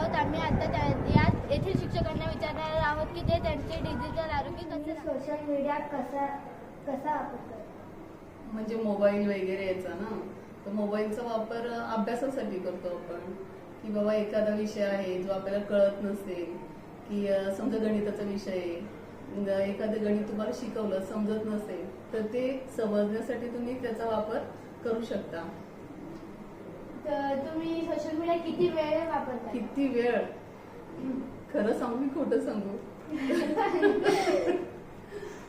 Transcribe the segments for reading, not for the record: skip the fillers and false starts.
आहोत. आम्ही आता येथील शिक्षकांना विचारणार आहोत की ते त्यांचे डिजिटल आरोग्य कसे सोशल मीडिया कसा वापरतात. म्हणजे मोबाईल वगैरे याचा ना, तर मोबाईलचा वापर अभ्यासासाठी करतो आपण, की बाबा एखादा विषय आहे जो आपल्याला कळत नसेल, की समजा गणिताचा विषय आहे, एखादं गणित तुम्हाला शिकवलं समजत नसेल तर ते समजण्यासाठी तुम्ही त्याचा वापर करू शकता. तर तुम्ही सोशल मीडिया किती वेळ वापरता. किती वेळ, खरं सांगू की खोटं सांगू?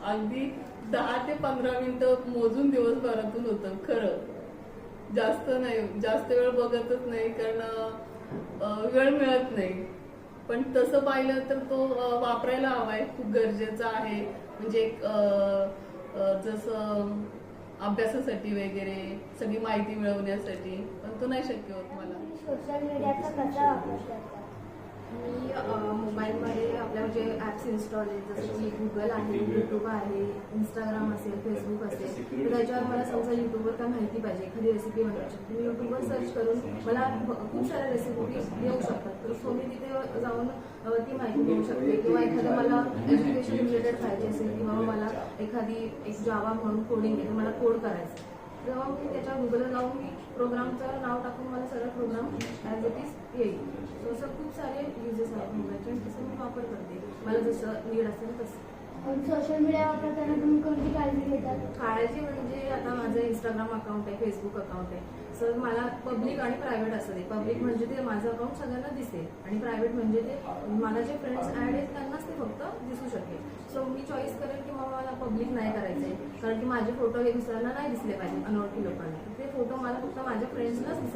अगदी 10 ते 15 मिनिटं मोजून दिवसभरातून होतं. खरं जास्त नाही, जास्त वेळ बघतच नाही, कारण वेळ मिळत नाही. पण तसं पाहिलं तर तो वापरायला हवाय, खूप गरजेचा आहे. म्हणजे जसं अभ्यासासाठी वगैरे सगळी माहिती मिळवण्यासाठी, पण तो नाही शक्य होत मला. सोशल मीडियाचा कसा वापर करतात. मी मोबाईलमध्ये आपल्या जे ॲप्स इन्स्टॉल आहेत, जसं की गुगल आहे, यूट्यूब आहे, इंस्टाग्राम असेल, फेसबुक असेल, तर त्याच्यावर मला समजा यूट्यूबवर काय माहिती पाहिजे, एखादी रेसिपी बनवायची, मी यूट्यूबवर सर्च करून मला खूप साऱ्या रेसिपी येऊ शकतात. तर सो मी तिथे जाऊन ती माहिती मिळू शकते. किंवा एखादं मला एज्युकेशन रिलेटेड पाहिजे असेल, किंवा मला एक जावा म्हणून कोडिंग आहे, मला कोड करायचं, तेव्हा मी त्याच्या गुगलला जाऊन मी प्रोग्रामचं नाव टाकून मला सगळं प्रोग्राम ॲज इट इज येईल. सो असं खूप सारे युजेस आहेत मोबाईलचे, आणि तसं मी वापर करते, मला जसं नीड असेल तसं. सोशल मीडिया वापरताना तुम्ही कोणती काळजी घेतात. काळजी म्हणजे आता माझं इंस्टाग्राम अकाउंट आहे, फेसबुक अकाउंट आहे, सर मला पब्लिक आणि प्रायव्हेट असं दे. पब्लिक म्हणजे ते माझं अकाउंट सगळ्यांना दिसेल, आणि प्रायव्हेट म्हणजे ते मला जे फ्रेंड्स ॲड आहेत त्यांनाच ते फक्त दिसू शकेल. सो मी चॉईस करेन की मला पब्लिक नाही करायचं आहे, कारण की माझे फोटो हे दुसऱ्यांना नाही दिसले पाहिजे अनोळखी लोकांना. ते फोटो मला फक्त माझ्या फ्रेंड्सनाच दिसायला